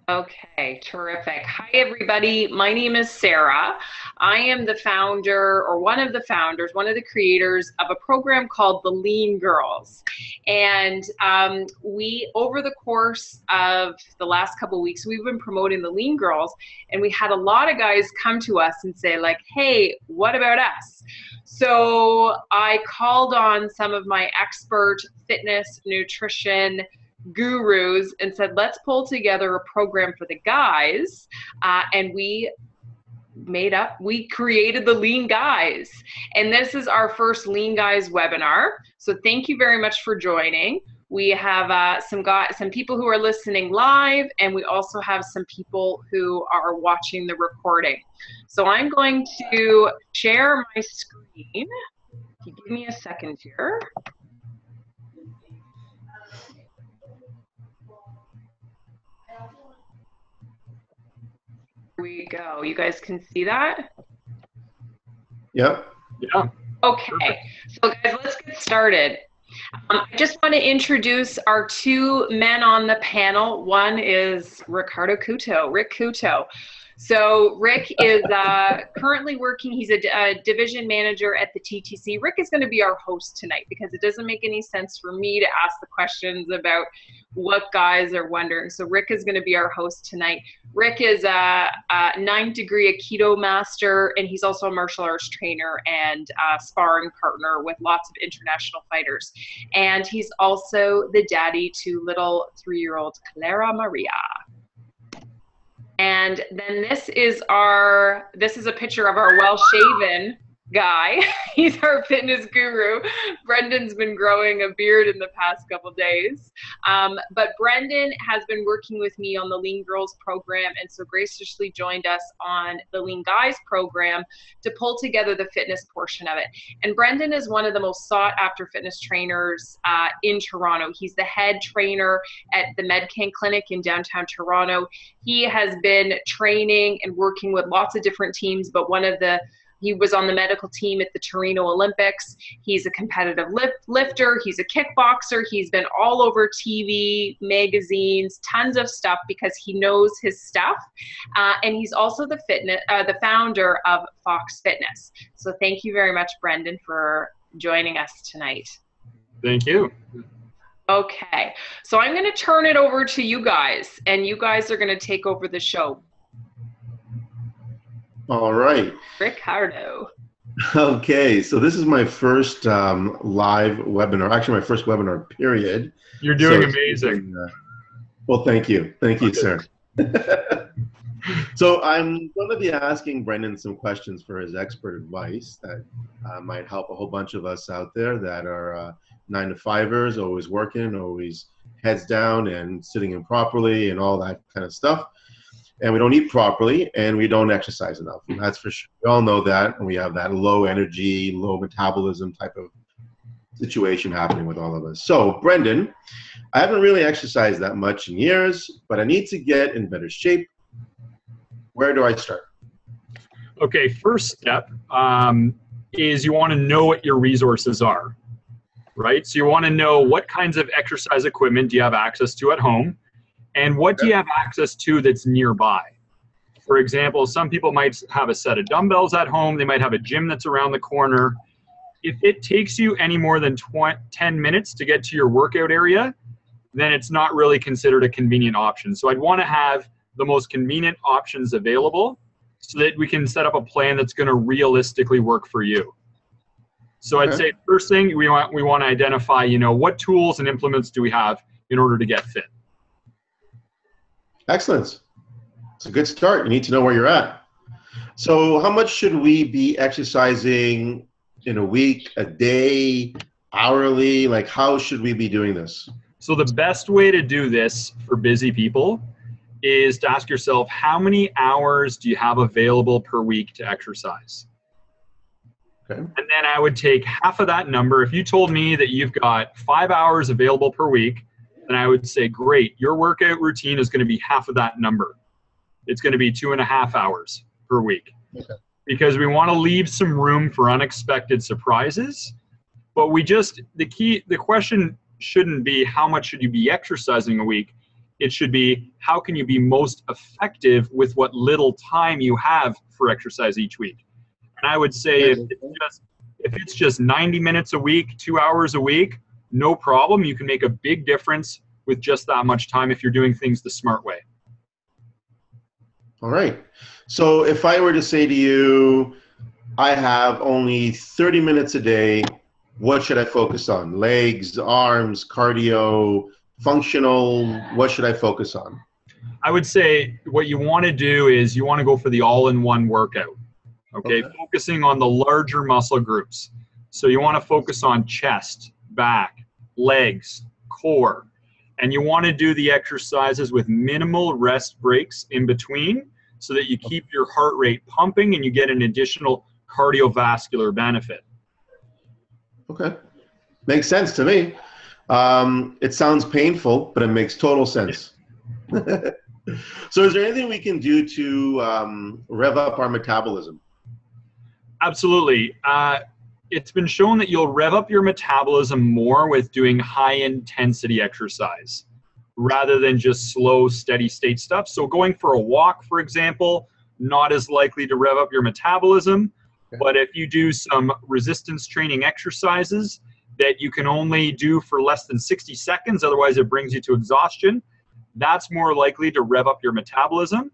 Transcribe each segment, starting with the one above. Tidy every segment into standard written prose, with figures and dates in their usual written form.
Okay, terrific. Hi, everybody. My name is Sarah. I am the founder, or one of the founders, one of the creators of a program called the Lean Girls. And over the course of the last couple of weeks, we've been promoting the Lean Girls, and we had a lot of guys come to us and say, like, hey, what about us? So I called on some of my expert fitness, nutrition, gurus and said, let's pull together a program for the guys. And we created the Lean Guys. And this is our first Lean Guys webinar. So thank you very much for joining. We have some people who are listening live, and we also have some people who are watching the recording. So I'm going to share my screen. If you give me a second here. Here we go. You guys can see that? Yep. Yeah. Okay. So guys, let's get started. I just want to introduce our two men on the panel. One is Ric Couto. So Ric is currently working, he's a division manager at the TTC. Ric is going to be our host tonight because it doesn't make any sense for me to ask the questions about what guys are wondering. So Ric is going to be our host tonight. Ric is a 9th degree Aikido master, and he's also a martial arts trainer and sparring partner with lots of international fighters. And he's also the daddy to little 3-year-old Clara Maria. And then this is a picture of our well-shaven guy. He's our fitness guru. Brendan's been growing a beard in the past couple days. But Brendan has been working with me on the Lean Girls program, and so graciously joined us on the Lean Guys program to pull together the fitness portion of it. And Brendan is one of the most sought after fitness trainers in Toronto. He's the head trainer at the Medcan Clinic in downtown Toronto. He has been training and working with lots of different teams, but he was on the medical team at the Torino Olympics. He's a competitive lifter. He's a kickboxer. He's been all over TV, magazines, tons of stuff because he knows his stuff. And he's also the founder of Fox Fitness. So thank you very much, Brendan, for joining us tonight. Thank you. Okay, so I'm going to turn it over to you guys, and you guys are going to take over the show. All right. Ric Couto. Okay, so this is my first live webinar, actually my first webinar period. You're doing amazing. Well, thank you. Thank you, sir. So I'm going to be asking Brendan some questions for his expert advice that might help a whole bunch of us out there that are 9-to-5ers, always working, always heads down and sitting improperly and all that kind of stuff. And we don't eat properly, and we don't exercise enough. And that's for sure. We all know that, and we have that low energy, low metabolism type of situation happening with all of us. So, Brendan, I haven't really exercised that much in years, but I need to get in better shape. Where do I start? Okay, first step is you want to know what your resources are, right? So you want to know what kinds of exercise equipment do you have access to at home, and what do you have access to that's nearby? For example, some people might have a set of dumbbells at home. They might have a gym that's around the corner. If it takes you any more than 10 minutes to get to your workout area, then it's not really considered a convenient option. So I'd want to have the most convenient options available so that we can set up a plan that's going to realistically work for you. So I'd say first thing, we want to identify, what tools and implements do we have in order to get fit? Excellent. It's a good start. You need to know where you're at. So how much should we be exercising in a week, a day, hourly? Like, how should we be doing this? So the best way to do this for busy people is to ask yourself, how many hours do you have available per week to exercise? Okay. And then I would take half of that number. If you told me that you've got 5 hours available per week, then I would say, great, your workout routine is going to be half of that number. It's going to be 2.5 hours per week. Okay. Because we want to leave some room for unexpected surprises. But the question shouldn't be how much should you be exercising a week. It should be, how can you be most effective with what little time you have for exercise each week? And I would say if it's just 90 minutes a week, 2 hours a week, no problem. You can make a big difference with just that much time if you're doing things the smart way. All right. So if I were to say to you, I have only 30 minutes a day, what should I focus on? Legs, arms, cardio, functional? What should I focus on? I would say what you want to do is you want to go for the all-in-one workout. Okay, focusing on the larger muscle groups. So you want to focus on chest, back, legs, core, and you want to do the exercises with minimal rest breaks in between so that you keep your heart rate pumping and you get an additional cardiovascular benefit. Okay, makes sense to me. It sounds painful, but it makes total sense. So is there anything we can do to rev up our metabolism? Absolutely. It's been shown that you'll rev up your metabolism more with doing high intensity exercise rather than just slow, steady state stuff. So going for a walk, for example, not as likely to rev up your metabolism. Okay. But if you do some resistance training exercises that you can only do for less than 60 seconds, otherwise it brings you to exhaustion, that's more likely to rev up your metabolism.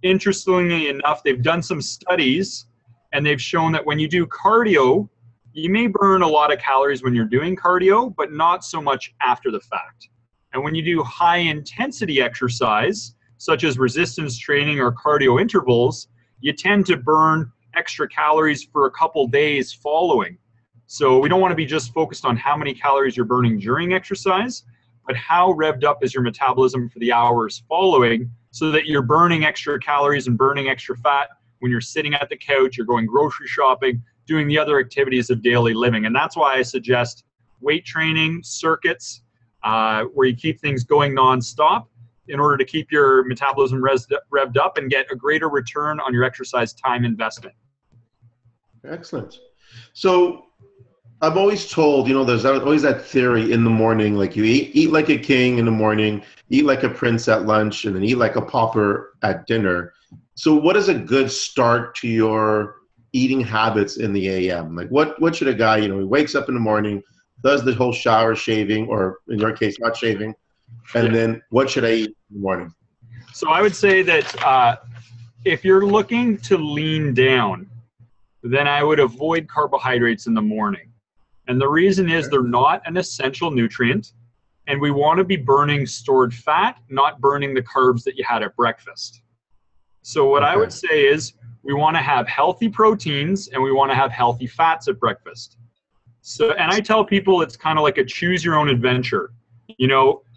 Interestingly enough, they've done some studies and they've shown that when you do cardio, you may burn a lot of calories when you're doing cardio, but not so much after the fact. And when you do high intensity exercise, such as resistance training or cardio intervals, you tend to burn extra calories for a couple days following. So we don't want to be just focused on how many calories you're burning during exercise, but how revved up is your metabolism for the hours following so that you're burning extra calories and burning extra fat when you're sitting at the couch, you're going grocery shopping, doing the other activities of daily living. And that's why I suggest weight training circuits where you keep things going nonstop in order to keep your metabolism revved up and get a greater return on your exercise time investment. Excellent. So I'm always told, there's always that theory in the morning, like you eat like a king in the morning, eat like a prince at lunch, and then eat like a pauper at dinner. So what is a good start to your eating habits in the AM? Like what should a guy, he wakes up in the morning, does the whole shower, shaving, or in your case, not shaving, and then what should I eat in the morning? So I would say that if you're looking to lean down, then I would avoid carbohydrates in the morning. And the reason is they're not an essential nutrient, and we want to be burning stored fat, not burning the carbs that you had at breakfast. So what I would say is we want to have healthy proteins and we want to have healthy fats at breakfast. So, and I tell people it's kind of like a choose your own adventure.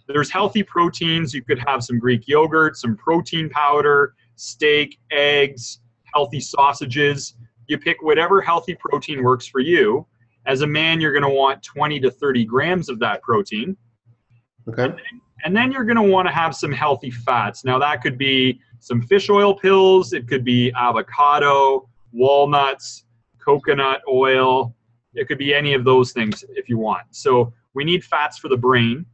There's healthy proteins. You could have some Greek yogurt, some protein powder, steak, eggs, healthy sausages. You pick whatever healthy protein works for you. As a man, you're going to want 20 to 30 grams of that protein. Okay. And then you're going to want to have some healthy fats. Now that could be some fish oil pills. It could be avocado, walnuts, coconut oil. It could be any of those things if you want. So we need fats for the brain,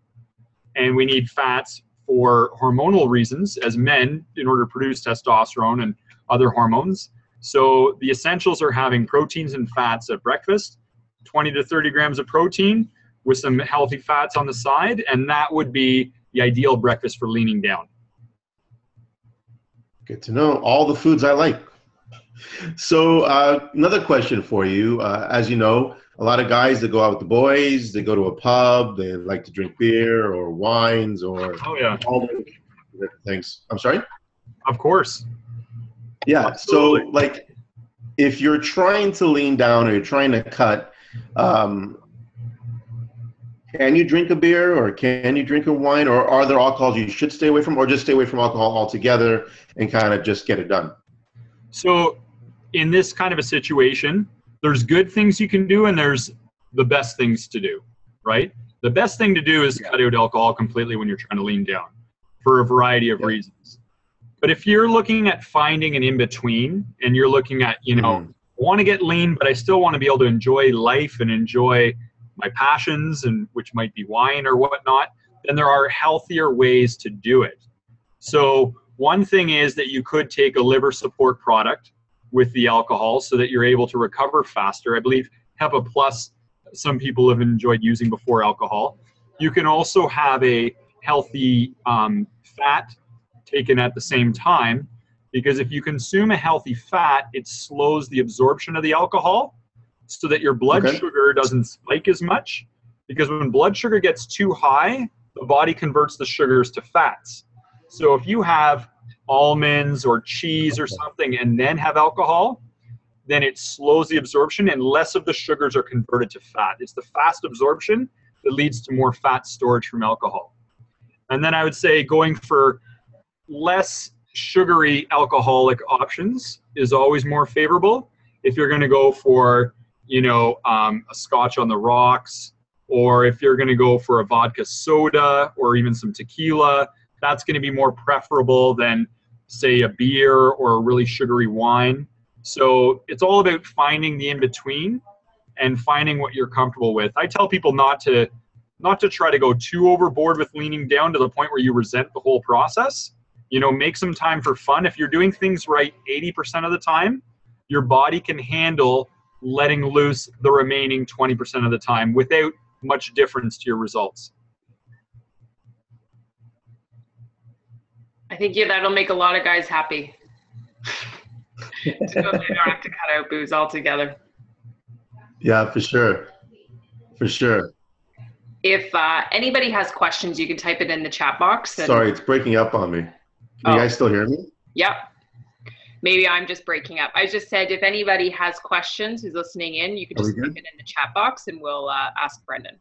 and we need fats for hormonal reasons as men in order to produce testosterone and other hormones. So the essentials are having proteins and fats at breakfast, 20 to 30 grams of protein with some healthy fats on the side, and that would be the ideal breakfast for leaning down. Good to know. All the foods I like. So another question for you. As you know, a lot of guys that go out with the boys, they go to a pub, they like to drink beer or wines or all the different things. I'm sorry? Of course. Yeah. Absolutely. So like if you're trying to lean down or you're trying to cut, can you drink a beer or can you drink a wine, or are there alcohols you should stay away from, or just stay away from alcohol altogether and kind of just get it done? So in this kind of a situation, there's good things you can do and there's the best things to do, right? The best thing to do is cut out alcohol completely when you're trying to lean down for a variety of reasons. But if you're looking at finding an in-between and you're looking at, I want to get lean, but I still want to be able to enjoy life and enjoy my passions, and which might be wine or whatnot, then there are healthier ways to do it. So one thing is that you could take a liver support product with the alcohol so that you're able to recover faster. I believe HEPA Plus, some people have enjoyed using before alcohol. You can also have a healthy fat taken at the same time, because if you consume a healthy fat, it slows the absorption of the alcohol so that your blood sugar doesn't spike as much. Because when blood sugar gets too high, the body converts the sugars to fats. So if you have almonds or cheese or something and then have alcohol, then it slows the absorption and less of the sugars are converted to fat. It's the fast absorption that leads to more fat storage from alcohol. And then I would say going for less sugary alcoholic options is always more favorable. If you're going to go for, a scotch on the rocks, or if you're going to go for a vodka soda or even some tequila, that's going to be more preferable than, say, a beer or a really sugary wine. So it's all about finding the in-between and finding what you're comfortable with. I tell people not to try to go too overboard with leaning down to the point where you resent the whole process. Make some time for fun. If you're doing things right 80% of the time, your body can handle letting loose the remaining 20% of the time without much difference to your results. I think that'll make a lot of guys happy. They don't have to cut out booze altogether. Yeah, for sure. For sure. If anybody has questions, you can type it in the chat box. Sorry, it's breaking up on me. Can you guys still hear me? Yep. Maybe I'm just breaking up. I just said if anybody has questions who's listening in, you can just type it in the chat box and we'll ask Brendan.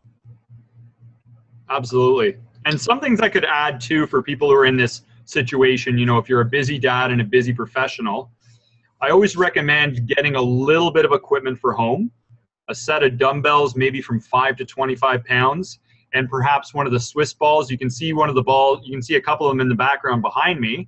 Absolutely. And some things I could add too for people who are in this situation, if you're a busy dad and a busy professional, I always recommend getting a little bit of equipment for home, a set of dumbbells, maybe from 5 to 25 pounds, and perhaps one of the Swiss balls. You can see one of the balls, you can see a couple of them in the background behind me,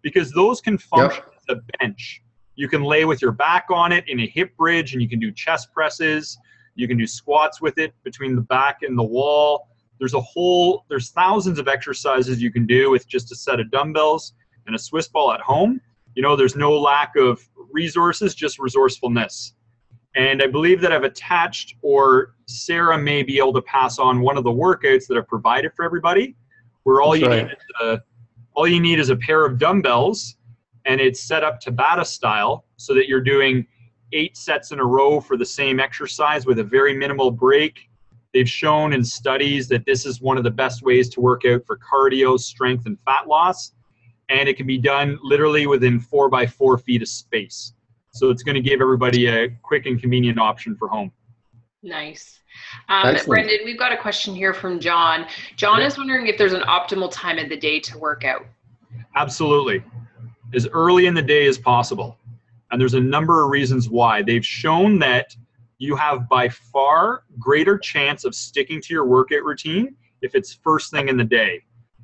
because those can function as a bench. You can lay with your back on it in a hip bridge, and you can do chest presses. You can do squats with it between the back and the wall. There's thousands of exercises you can do with just a set of dumbbells and a Swiss ball at home. There's no lack of resources, just resourcefulness. And I believe that I've attached, or Sarah may be able to pass on one of the workouts that I've provided for everybody, where all you need is a pair of dumbbells, and it's set up Tabata style so that you're doing 8 sets in a row for the same exercise with a very minimal break. They've shown in studies that this is one of the best ways to work out for cardio, strength, and fat loss. And it can be done literally within 4 by 4 feet of space. So it's going to give everybody a quick and convenient option for home. Nice. Brendan, we've got a question here from John. John is wondering if there's an optimal time of the day to work out. Absolutely. As early in the day as possible. And there's a number of reasons why. They've shown that you have by far greater chance of sticking to your workout routine if it's first thing in the day.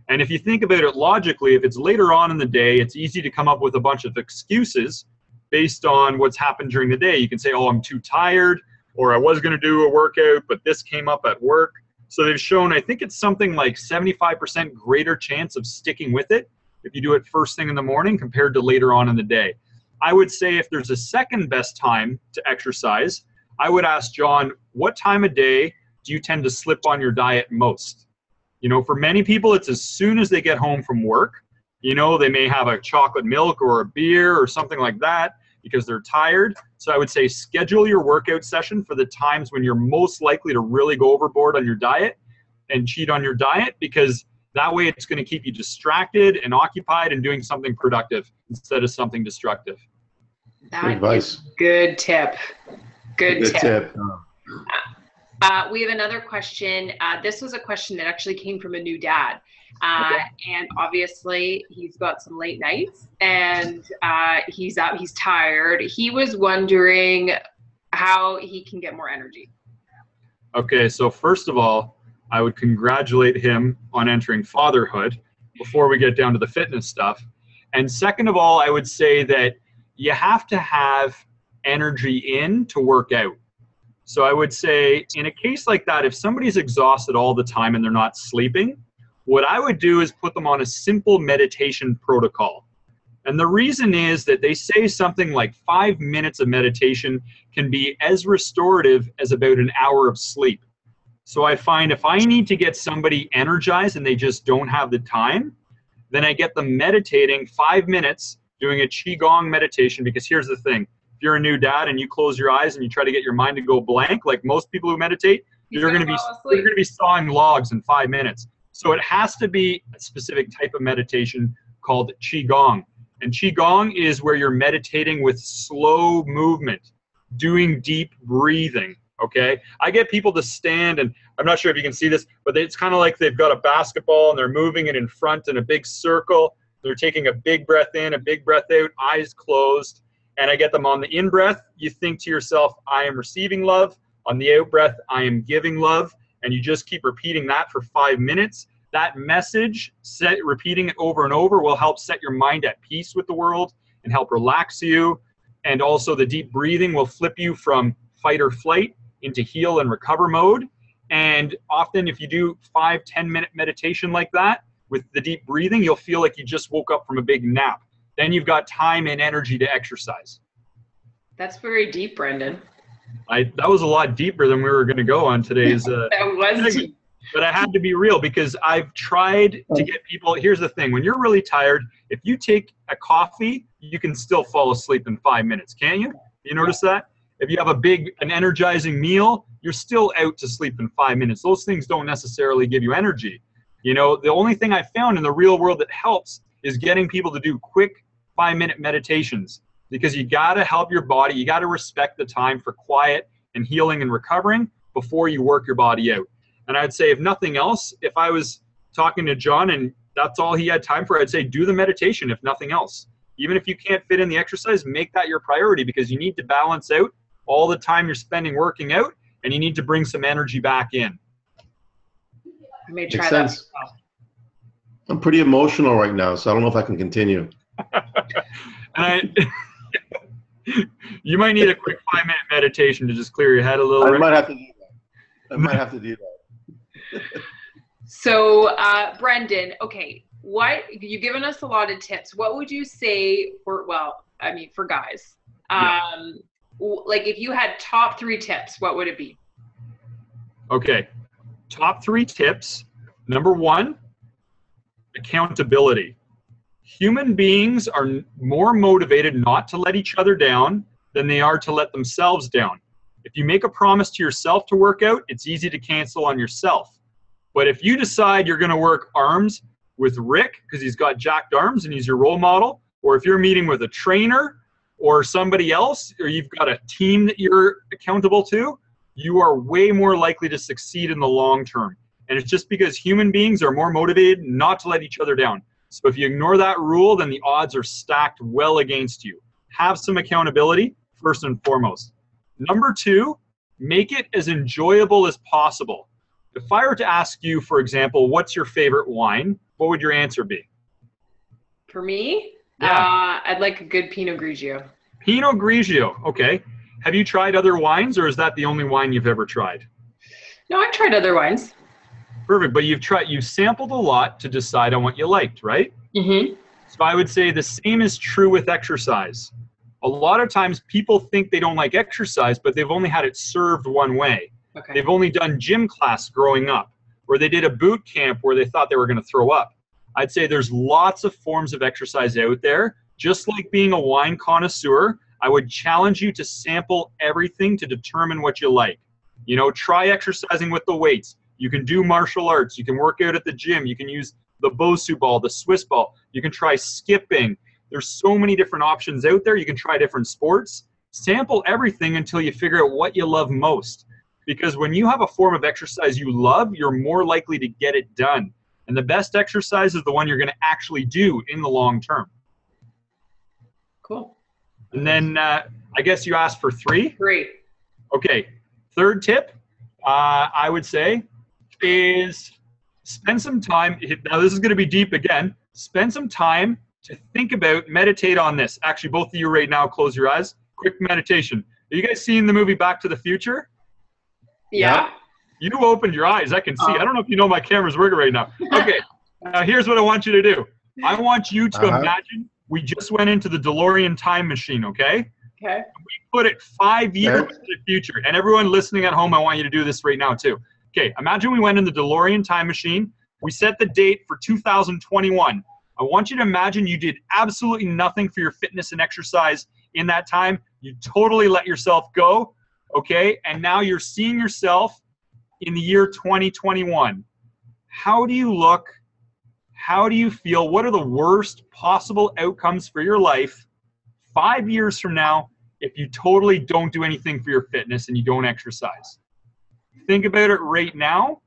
And if you think about it logically, if it's later on in the day, it's easy to come up with a bunch of excuses based on what's happened during the day. You can say, oh, I'm too tired, or I was going to do a workout, but this came up at work. So they've shown, I think it's something like 75% greater chance of sticking with it if you do it first thing in the morning compared to later on in the day. I would say if there's a second best time to exercise, I would ask John, what time of day do you tend to slip on your diet most? For many people, it's as soon as they get home from work. They may have a chocolate milk or a beer or something like that because they're tired. So I would say schedule your workout session for the times when you're most likely to really go overboard on your diet and cheat on your diet, because that way it's going to keep you distracted and occupied and doing something productive instead of something destructive. That is good tip. Good tip. We have another question. This was a question that actually came from a new dad. And obviously he's got some late nights and he's tired. He was wondering how he can get more energy. Okay, so first of all, I would congratulate him on entering fatherhood before we get down to the fitness stuff. And second of all, I would say that you have to have energy in to work out. So I would say in a case like that, if somebody's exhausted all the time and they're not sleeping, what I would do is put them on a simple meditation protocol. And the reason is that they say something like 5 minutes of meditation can be as restorative as about an hour of sleep. So I find if I need to get somebody energized and they just don't have the time, then I get them meditating 5 minutes, doing a Qigong meditation, because here's the thing. If you're a new dad and you close your eyes and you try to get your mind to go blank, like most people who meditate, you're going to be sawing logs in 5 minutes. So it has to be a specific type of meditation called Qigong. And Qigong is where you're meditating with slow movement, doing deep breathing, okay? I get people to stand, and I'm not sure if you can see this, but it's kind of like they've got a basketball and they're moving it in front in a big circle. They're taking a big breath in, a big breath out, eyes closed. And I get them on the in-breath, you think to yourself, I am receiving love. On the out-breath, I am giving love. And you just keep repeating that for 5 minutes. That message, repeating it over and over, will help set your mind at peace with the world and help relax you. And also the deep breathing will flip you from fight or flight into heal and recover mode. And often if you do 5-10 minute meditation like that with the deep breathing, you'll feel like you just woke up from a big nap. Then you've got time and energy to exercise. That's very deep, Brendan. That was a lot deeper than we were going to go on today's that was deep. But I had to be real because I've tried to get people. Here's the thing. When you're really tired, if you take a coffee, you can still fall asleep in 5 minutes, can't you? You notice that? If you have an energizing meal, you're still out to sleep in 5 minutes. Those things don't necessarily give you energy. You know, the only thing I found in the real world that helps is getting people to do quick 5-minute meditations, because you got to help your body. You got to respect the time for quiet and healing and recovering before you work your body out. And I'd say, if nothing else, if I was talking to John and that's all he had time for, I'd say do the meditation, if nothing else. Even if you can't fit in the exercise, make that your priority, because you need to balance out all the time you're spending working out, and you need to bring some energy back in. I may try that. I'm pretty emotional right now, so I don't know if I can continue. And you might need a quick 5-minute meditation to just clear your head a little. I might have to do that. I might have to do that. So, Brendan, okay, you've given us a lot of tips. What would you say for guys? Like if you had top 3 tips, what would it be? Okay, top 3 tips. Number 1, accountability. Human beings are more motivated not to let each other down than they are to let themselves down. If you make a promise to yourself to work out, it's easy to cancel on yourself. But if you decide you're going to work arms with Rick because he's got jacked arms and he's your role model, or if you're meeting with a trainer or somebody else, or you've got a team that you're accountable to, you are way more likely to succeed in the long term. And it's just because human beings are more motivated not to let each other down. So if you ignore that rule, then the odds are stacked well against you. Have some accountability, first and foremost. Number 2, make it as enjoyable as possible. If I were to ask you, for example, what's your favorite wine, what would your answer be? For me, yeah. I'd like a good Pinot Grigio. Pinot Grigio, okay. Have you tried other wines, or is that the only wine you've ever tried? No, I've tried other wines. Perfect, but you've sampled a lot to decide on what you liked, right? Mm-hmm. So I would say the same is true with exercise. A lot of times people think they don't like exercise, but they've only had it served one way. Okay. They've only done gym class growing up, or they did a boot camp where they thought they were going to throw up. I'd say there's lots of forms of exercise out there. Just like being a wine connoisseur, I would challenge you to sample everything to determine what you like. You know, try exercising with the weights. You can do martial arts. You can work out at the gym. You can use the Bosu ball, the Swiss ball. You can try skipping. There's so many different options out there. You can try different sports. Sample everything until you figure out what you love most. Because when you have a form of exercise you love, you're more likely to get it done. And the best exercise is the one you're going to actually do in the long term. Cool. And then I guess you asked for 3? 3. Okay. 3rd tip, I would say, is spend some time. Now, this is going to be deep again. Spend some time to think about, meditate on this. Actually, both of you right now, close your eyes. Quick meditation. Are you guys seeing the movie Back to the Future? Yeah. You opened your eyes. I can see. I don't know if you know my camera's working right now. Okay. Now, here's what I want you to do. I want you to Uh-huh. imagine we just went into the DeLorean time machine, okay? Okay. We put it 5 years Okay. into the future. And everyone listening at home, I want you to do this right now too. Okay, imagine we went in the DeLorean time machine. We set the date for 2021. I want you to imagine you did absolutely nothing for your fitness and exercise in that time. You totally let yourself go, okay? And now you're seeing yourself in the year 2021. How do you look? How do you feel? What are the worst possible outcomes for your life 5 years from now if you totally don't do anything for your fitness and you don't exercise? Think about it right now,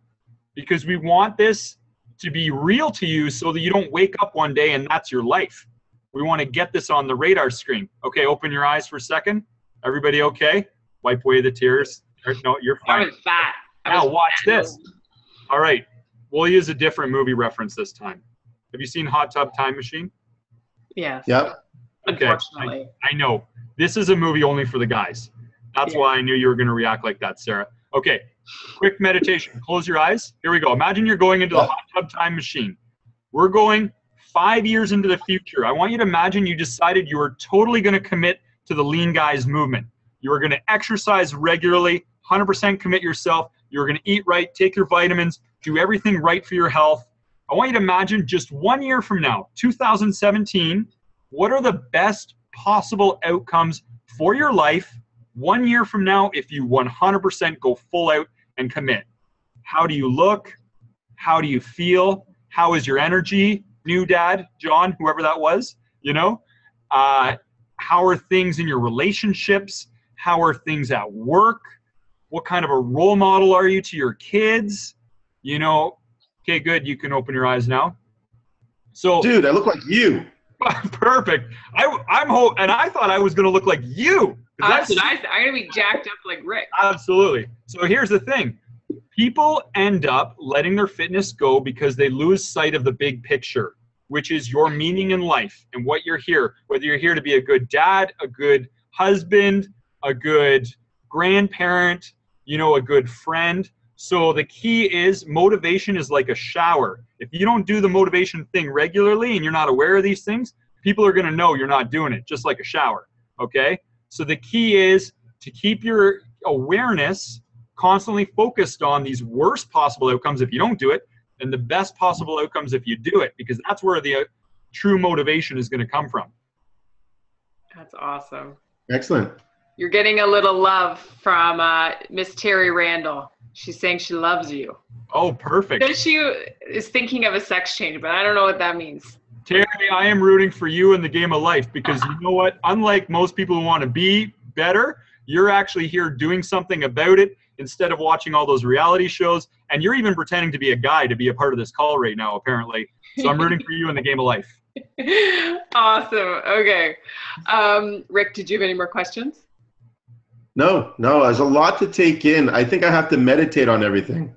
because we want this to be real to you so that you don't wake up one day and that's your life. We want to get this on the radar screen. Okay, open your eyes for a second. Everybody okay? Wipe away the tears. No, you're I fine. was fat. Now watch this. All right, we'll use a different movie reference this time. Have you seen Hot Tub Time Machine? Yes. Yep. Okay, Unfortunately. I know. This is a movie only for the guys. That's Yeah. why I knew you were going to react like that, Sarah. Okay, quick meditation. Close your eyes. Here we go. Imagine you're going into the Hot Tub Time Machine. We're going 5 years into the future. I want you to imagine you decided you were totally going to commit to the Lean Guys movement. You were going to exercise regularly, 100% commit yourself. You were going to eat right, take your vitamins, do everything right for your health. I want you to imagine just 1 year from now, 2017, what are the best possible outcomes for your life 1 year from now if you 100% go full out and commit? How do you look? How do you feel? How is your energy? New dad, John, whoever that was, you know? How are things in your relationships? How are things at work? What kind of a role model are you to your kids? You know, okay, good. You can open your eyes now. So, Dude, I look like you. perfect. And I thought I was going to look like you. That's nice. I'm going to be jacked up like Rick. Absolutely. So here's the thing. People end up letting their fitness go because they lose sight of the big picture, which is your meaning in life and what you're here, whether you're here to be a good dad, a good husband, a good grandparent, you know, a good friend. So the key is motivation is like a shower. If you don't do the motivation thing regularly and you're not aware of these things, people are going to know you're not doing it, just like a shower, okay? So the key is to keep your awareness constantly focused on these worst possible outcomes if you don't do it, and the best possible outcomes if you do it, because that's where the true motivation is going to come from. That's awesome. Excellent. You're getting a little love from Miss Terry Randall. She's saying she loves you. Oh, perfect. Then she is thinking of a sex change, but I don't know what that means. Terry, I am rooting for you in the game of life, because you know what? Unlike most people who want to be better, you're actually here doing something about it instead of watching all those reality shows. And you're even pretending to be a guy to be a part of this call right now, apparently. So I'm rooting for you in the game of life. Awesome. Okay. Rick, did you have any more questions? No, there's a lot to take in. I think I have to meditate on everything.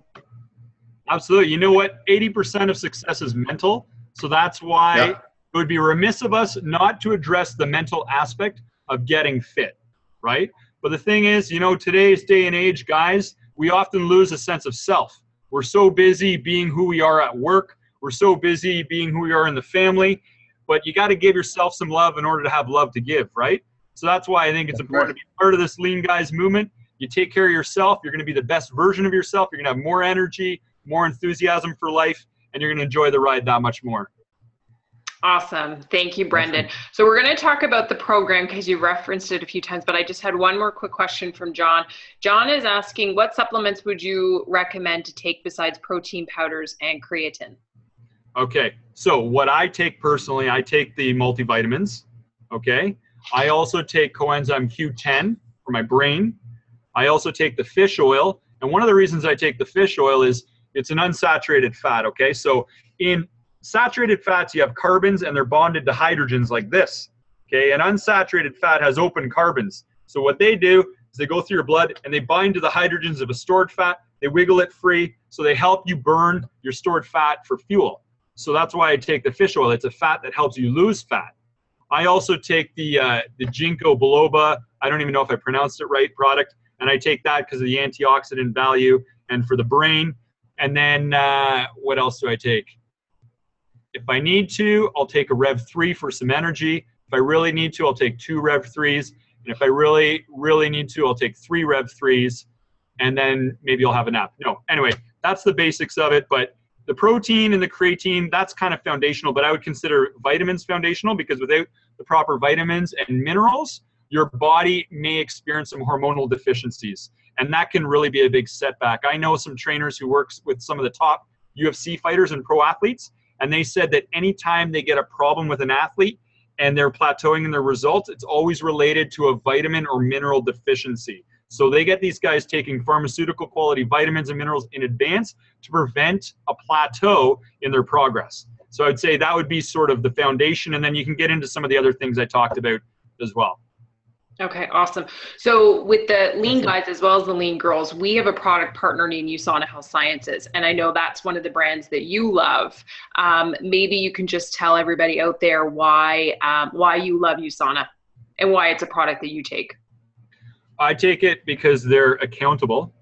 Absolutely. You know what? 80% of success is mental. So that's why it would be remiss of us not to address the mental aspect of getting fit, right? But the thing is, you know, today's day and age, guys, we often lose a sense of self. We're so busy being who we are at work. We're so busy being who we are in the family. But you got to give yourself some love in order to have love to give, right? So that's why I think it's important to be part of this Lean Guys movement. You take care of yourself. You're going to be the best version of yourself. You're going to have more energy, more enthusiasm for life, and you're going to enjoy the ride that much more. Awesome. Thank you, Brendan. So we're going to talk about the program because you referenced it a few times, but I just had one more quick question from John. John is asking, what supplements would you recommend to take besides protein powders and creatine? Okay. So what I take personally, I take the multivitamins. Okay. I also take coenzyme Q10 for my brain. I also take the fish oil. And one of the reasons I take the fish oil is it's an unsaturated fat. Okay. So in saturated fats, you have carbons and they're bonded to hydrogens like this. Okay. And unsaturated fat has open carbons. So what they do is they go through your blood and they bind to the hydrogens of a stored fat. They wiggle it free. So they help you burn your stored fat for fuel. So that's why I take the fish oil. It's a fat that helps you lose fat. I also take the ginkgo biloba, I don't even know if I pronounced it right, product, and I take that because of the antioxidant value and for the brain. And then what else do I take? If I need to, I'll take a Rev 3 for some energy. If I really need to, I'll take 2 Rev 3s. And if I really, really need to, I'll take 3 Rev 3s. And then maybe I'll have a nap. No, anyway, that's the basics of it. But the protein and the creatine, that's kind of foundational. But I would consider vitamins foundational, because without the proper vitamins and minerals, your body may experience some hormonal deficiencies. And that can really be a big setback. I know some trainers who work with some of the top UFC fighters and pro athletes, and they said that anytime they get a problem with an athlete and they're plateauing in their results, it's always related to a vitamin or mineral deficiency. So they get these guys taking pharmaceutical quality vitamins and minerals in advance to prevent a plateau in their progress. So I'd say that would be sort of the foundation, and then you can get into some of the other things I talked about as well. Okay, awesome. So with the lean guys as well as the lean girls, we have a product partner named USANA Health Sciences, and I know that's one of the brands that you love. Maybe you can just tell everybody out there why you love USANA and why it's a product that you take. I take it because they're accountable.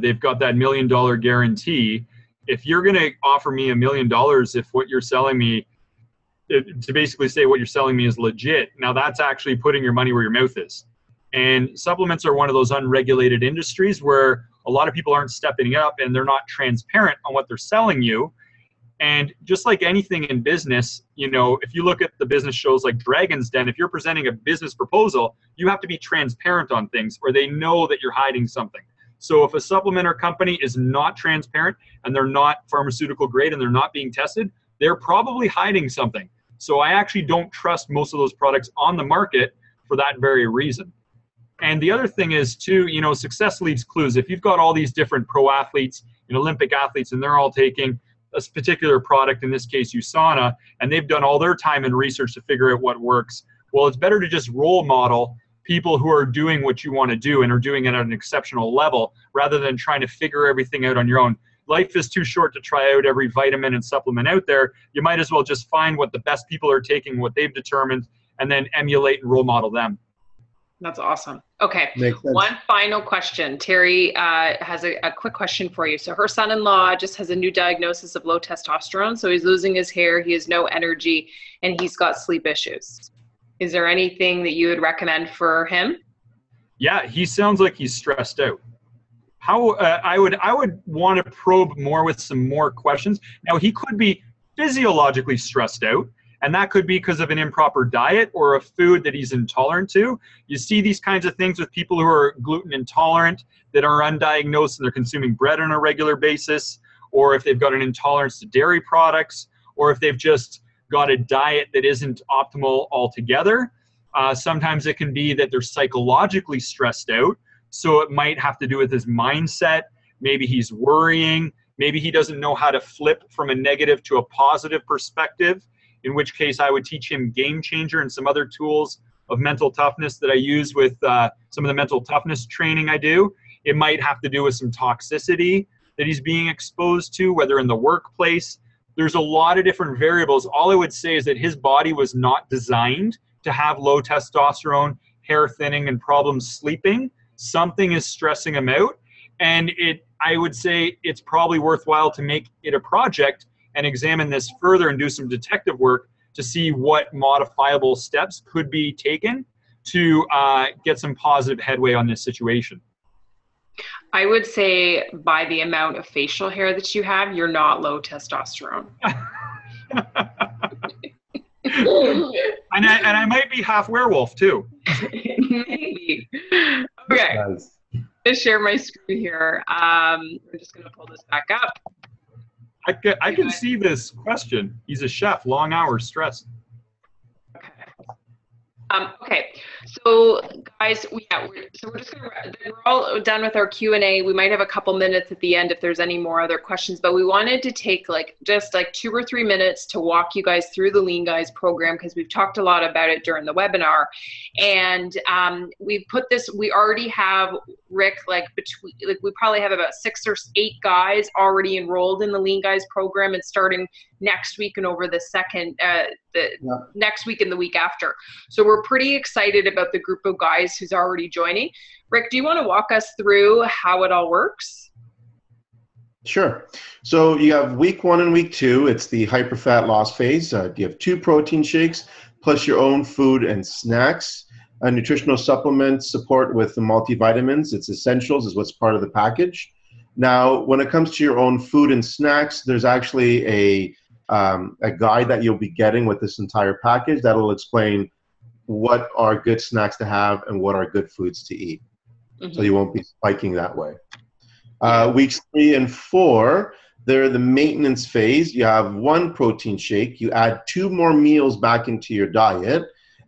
They've got that $1 million guarantee. If you're going to offer me $1 million, if what you're selling me, to basically say what you're selling me is legit, now that's actually putting your money where your mouth is. And supplements are one of those unregulated industries where a lot of people aren't stepping up and they're not transparent on what they're selling you. And just like anything in business, you know, if you look at the business shows like Dragon's Den, if you're presenting a business proposal, you have to be transparent on things, or they know that you're hiding something. So if a supplementer company is not transparent and they're not pharmaceutical grade and they're not being tested, they're probably hiding something. So I actually don't trust most of those products on the market for that very reason. And the other thing is too, you know, success leaves clues. If you've got all these different pro athletes and Olympic athletes and they're all taking a particular product, in this case USANA, and they've done all their time and research to figure out what works, well, it's better to just role model people who are doing what you want to do and are doing it at an exceptional level rather than trying to figure everything out on your own. Life is too short to try out every vitamin and supplement out there. You might as well just find what the best people are taking, what they've determined, and then emulate and role model them. That's awesome. Okay, one final question. Terry has a quick question for you. So her son-in-law just has a new diagnosis of low testosterone. So he's losing his hair, he has no energy, and he's got sleep issues. Is there anything that you would recommend for him? Yeah, he sounds like he's stressed out. I would want to probe more with some more questions. Now, he could be physiologically stressed out, and that could be because of an improper diet or a food that he's intolerant to. You see these kinds of things with people who are gluten intolerant that are undiagnosed and they're consuming bread on a regular basis, or if they've got an intolerance to dairy products, or if they've just got a diet that isn't optimal altogether. Sometimes it can be that they're psychologically stressed out. So it might have to do with his mindset. Maybe he's worrying. Maybe he doesn't know how to flip from a negative to a positive perspective, in which case I would teach him Game Changer and some other tools of mental toughness that I use with some of the mental toughness training I do. It might have to do with some toxicity that he's being exposed to, whether in the workplace. There's a lot of different variables. All I would say is that his body was not designed to have low testosterone, hair thinning, and problems sleeping. Something is stressing him out, and I would say it's probably worthwhile to make it a project and examine this further and do some detective work to see what modifiable steps could be taken to get some positive headway on this situation. I would say by the amount of facial hair that you have, you're not low testosterone. And I might be half werewolf too. Maybe. Okay. Nice. I'm going to share my screen here. I'm just going to pull this back up. I can see this question. He's a chef, long hours, stress. Okay, so guys, we're just gonna, we're all done with our Q&A. We might have a couple minutes at the end if there's any more other questions, but we wanted to take just 2 or 3 minutes to walk you guys through the Lean Guys program, because we've talked a lot about it during the webinar. And we've put this, we already have Rick, we probably have about 6 or 8 guys already enrolled in the Lean Guys program, and starting next week and over the next week and the week after. So we're pretty excited about the group of guys who's already joining. Rick, do you want to walk us through how it all works? Sure. So you have week 1 and week 2. It's the hyperfat loss phase. You have 2 protein shakes plus your own food and snacks. Nutritional supplements support with the multivitamins. It's essentials is what's part of the package. Now, when it comes to your own food and snacks, there's actually a guide that you'll be getting with this entire package that'll explain what are good snacks to have and what are good foods to eat. Mm-hmm. So you won't be spiking that way. Weeks 3 and 4, they're the maintenance phase. You have 1 protein shake. You add 2 more meals back into your diet.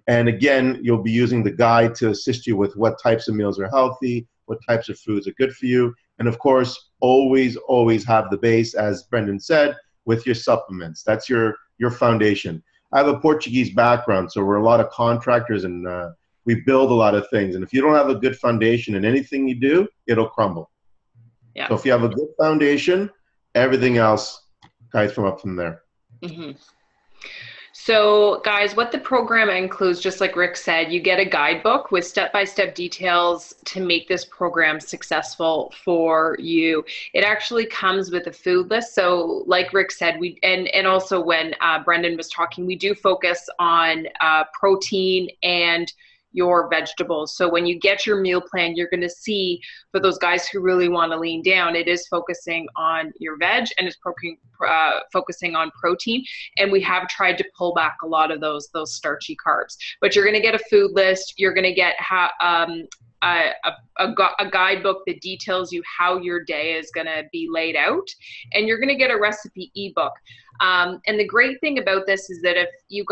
And again, you'll be using the guide to assist you with what types of meals are healthy, what types of foods are good for you. And of course, always have the base, as Brendan said, with your supplements. That's your foundation. I have a Portuguese background, so we're a lot of contractors and we build a lot of things. And if you don't have a good foundation in anything you do, it'll crumble. Yeah. So if you have a good foundation, everything else guys come up from there. Mm-hmm. So guys, what the program includes, just like Rick said, you get a guidebook with step-by-step details to make this program successful for you. It actually comes with a food list. So like Rick said, and also when Brendan was talking, we do focus on protein and your vegetables. So when you get your meal plan, you're going to see, for those guys who really want to lean down, it is focusing on your veg and it's focusing on protein. And we have tried to pull back a lot of those starchy carbs. But you're going to get a food list. You're going to get a guidebook that details you how your day is going to be laid out, and you're going to get a recipe ebook. And the great thing about this is that if you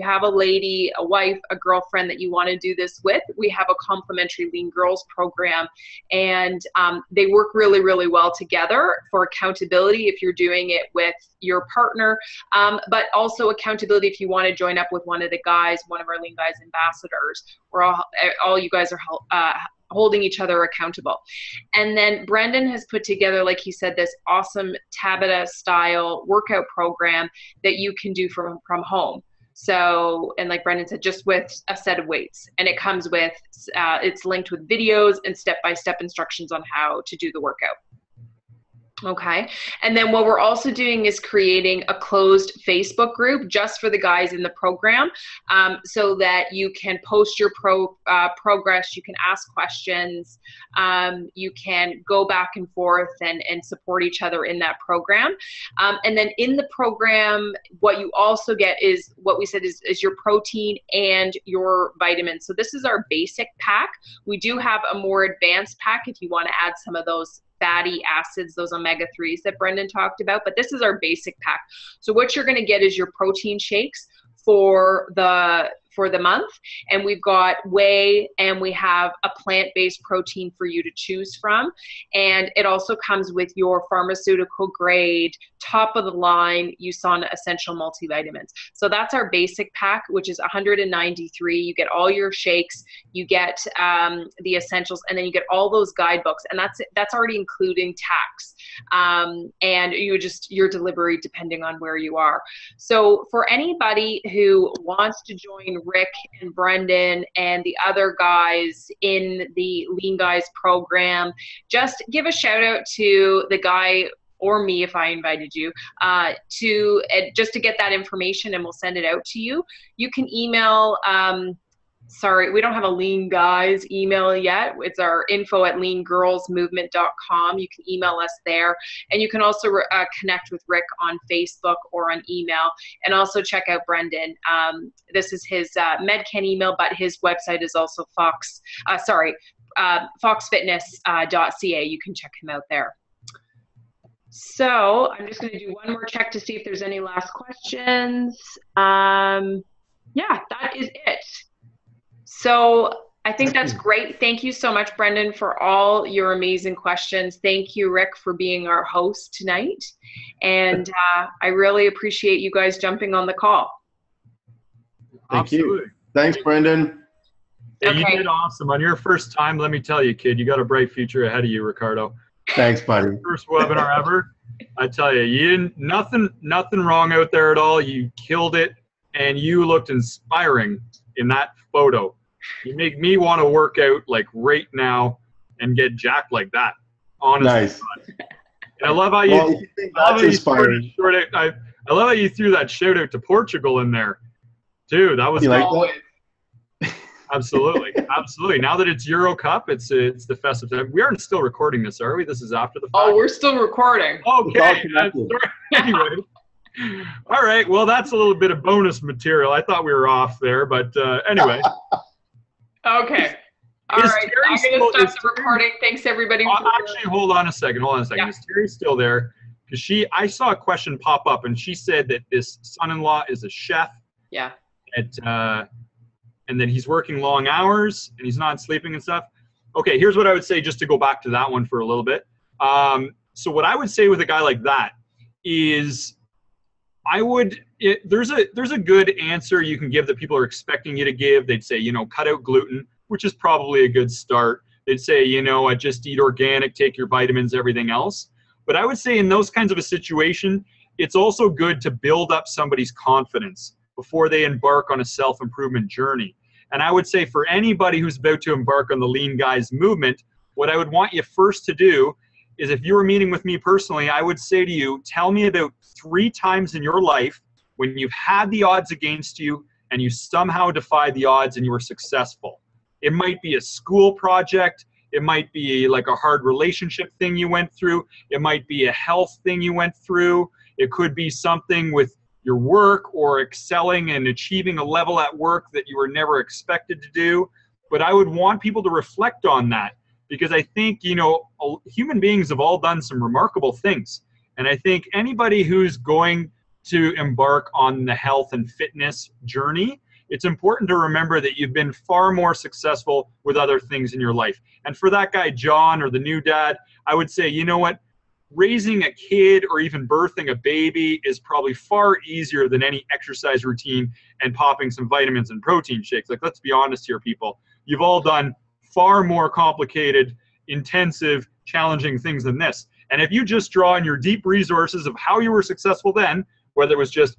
have a lady, a wife, a girlfriend that you want to do this with, we have a complimentary Lean Girls program, and they work really, really well together for accountability if you're doing it with your partner, but also accountability if you want to join up with one of the guys, one of our Lean Guys ambassadors, or all you guys are holding each other accountable. And then Brendan has put together, like he said, this awesome Tabata style workout program that you can do from home. So, and like Brendan said, just with a set of weights, and it comes with, it's linked with videos and step-by-step instructions on how to do the workout. Okay. And then what we're also doing is creating a closed Facebook group just for the guys in the program, so that you can post your progress, you can ask questions, you can go back and forth and support each other in that program. And then in the program, what you also get is what we said is your protein and your vitamins. So this is our basic pack. We do have a more advanced pack if you want to add some of those fatty acids, those omega-3s that Brendan talked about, but this is our basic pack. So what you're going to get is your protein shakes for the month, and we've got whey, and we have a plant-based protein for you to choose from, and it also comes with your pharmaceutical grade, top of the line USANA essential multivitamins. So that's our basic pack, which is 193. You get all your shakes, you get the essentials, and then you get all those guidebooks, and that's already including tax, and your delivery depending on where you are. So for anybody who wants to join Rick and Brendan and the other guys in the Lean Guys program, just give a shout out to the guy or me if I invited you just to get that information, and we'll send it out to you. You can email, sorry, we don't have a Lean Guys email yet. It's our info@leangirlsmovement.com. You can email us there. And you can also connect with Rick on Facebook or on email. And also check out Brendan. This is his MedCan email, but his website is also foxfitness.ca. You can check him out there. So I'm just going to do one more check to see if there's any last questions. Yeah, that is it. So I think that's great. Thank you so much, Brendan, for all your amazing questions. Thank you, Rick, for being our host tonight. And I really appreciate you guys jumping on the call. Thank you. Thanks, Brendan. Yeah, okay. You did awesome. On your first time, let me tell you, kid, you got a bright future ahead of you, Ricardo. Thanks, buddy. First webinar ever. I tell you, you didn't, nothing wrong out there at all. You killed it, and you looked inspiring in that photo. You make me want to work out like right now and get jacked like that. Honestly. Nice. And I love how you, Well, if you think that's inspiring. I love how you threw that shout out to Portugal in there, too. That was You like Always. that? Absolutely, absolutely. Now that it's Euro Cup, it's the festive time. We aren't still recording this, are we? This is after the fact. Oh, we're still recording. Okay. Anyway. All right. Well, that's a little bit of bonus material. I thought we were off there, but anyway. Okay. All right. I'm going to stop the recording. Thanks, everybody. Actually, hold on a second. Yeah. Is Terry still there? Because I saw a question pop up, and she said that this son-in-law is a chef. Yeah. And that he's working long hours, and he's not sleeping and stuff. Okay, here's what I would say, just to go back to that one for a little bit. So what I would say with a guy like that is there's a good answer you can give that people are expecting you to give. They'd say, cut out gluten, which is probably a good start. They'd say, just eat organic, take your vitamins, everything else. But I would say in those kinds of a situation, it's also good to build up somebody's confidence before they embark on a self-improvement journey. And I would say for anybody who's about to embark on the Lean Guys movement, what I would want you first to do is, if you were meeting with me personally, I would say to you, tell me about 3 times in your life when you've had the odds against you and you somehow defied the odds and you were successful. It might be a school project. It might be like a hard relationship thing you went through. It might be a health thing you went through. It could be something with your work or excelling and achieving a level at work that you were never expected to do. But I would want people to reflect on that, because I think, human beings have all done some remarkable things. And I think anybody who's going to embark on the health and fitness journey, it's important to remember that you've been far more successful with other things in your life. And for that guy, John, or the new dad, I would say, you know what? Raising a kid or even birthing a baby is probably far easier than any exercise routine and popping some vitamins and protein shakes. Like, let's be honest here, people. You've all done far more complicated, intensive, challenging things than this. And if you just draw on your deep resources of how you were successful then, whether it was just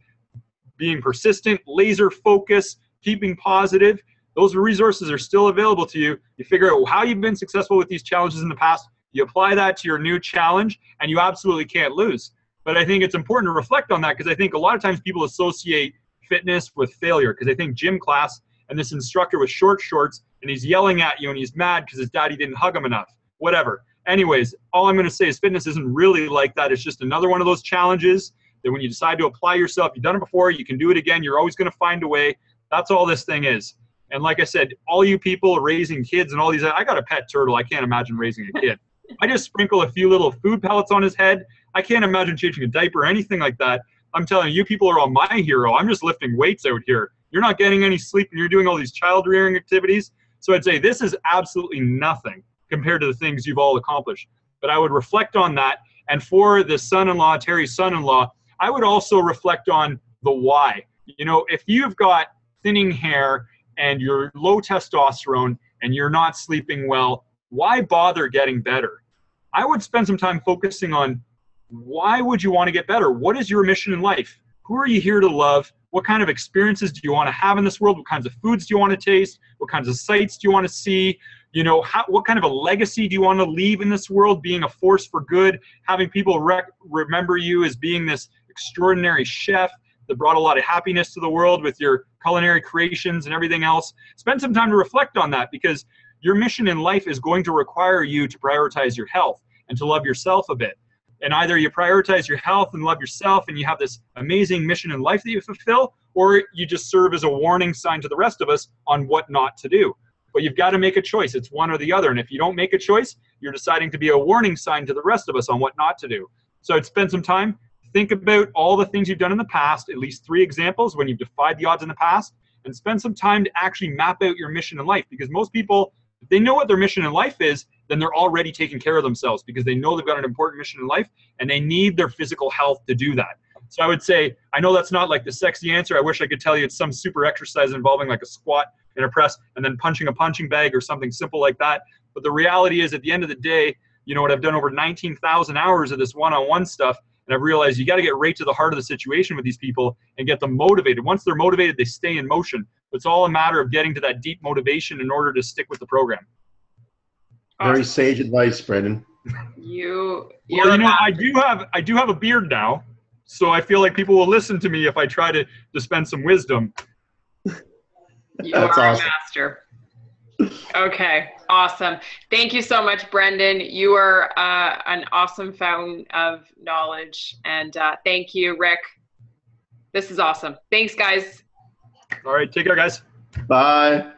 being persistent, laser focus, keeping positive, those resources are still available to you. You figure out how you've been successful with these challenges in the past. You apply that to your new challenge, and you absolutely can't lose. But I think it's important to reflect on that, because I think a lot of times people associate fitness with failure, because they think gym class and this instructor with short shorts, and he's yelling at you and he's mad because his daddy didn't hug him enough, whatever. Anyways, all I'm going to say is fitness isn't really like that. It's just another one of those challenges that when you decide to apply yourself, you've done it before, you can do it again. You're always going to find a way. That's all this thing is. And like I said, all you people raising kids and all these, I got a pet turtle. I can't imagine raising a kid. I just sprinkle a few little food pellets on his head. I can't imagine changing a diaper or anything like that. I'm telling you, you people are all my hero. I'm just lifting weights out here. You're not getting any sleep and you're doing all these child rearing activities. So I'd say this is absolutely nothing compared to the things you've all accomplished. But I would reflect on that. And for the son-in-law, Terry's son-in-law, I would also reflect on the why. If you've got thinning hair and you're low testosterone and you're not sleeping well, why bother getting better? I would spend some time focusing on why would you want to get better? What is your mission in life? Who are you here to love? What kind of experiences do you want to have in this world? What kinds of foods do you want to taste? What kinds of sights do you want to see? What kind of a legacy do you want to leave in this world, being a force for good, having people remember you as being this extraordinary chef that brought a lot of happiness to the world with your culinary creations and everything else. Spend some time to reflect on that, because your mission in life is going to require you to prioritize your health and to love yourself a bit. And either you prioritize your health and love yourself and you have this amazing mission in life that you fulfill, or you just serve as a warning sign to the rest of us on what not to do. But you've got to make a choice. It's one or the other. And if you don't make a choice, you're deciding to be a warning sign to the rest of us on what not to do. So I'd spend some time, think about all the things you've done in the past, at least 3 examples when you've defied the odds in the past, and spend some time to actually map out your mission in life. Because most people, if they know what their mission in life is, then they're already taking care of themselves, because they know they've got an important mission in life and they need their physical health to do that. So I would say, I know that's not like the sexy answer. I wish I could tell you it's some super exercise involving like a squat and a press and then punching a punching bag or something simple like that. But the reality is, at the end of the day, I've done over 19,000 hours of this one-on-one stuff, and I've realized you got to get right to the heart of the situation with these people and get them motivated. Once they're motivated, they stay in motion. It's all a matter of getting to that deep motivation in order to stick with the program. Very sage advice, Brendan. You're Well, you know, I do have a beard now, so I feel like people will listen to me if I try to dispense some wisdom. You That's are awesome. a master. Okay, awesome. Thank you so much, Brendan. You are an awesome fountain of knowledge. And thank you, Rick. This is awesome. Thanks, guys. All right, take care, guys. Bye.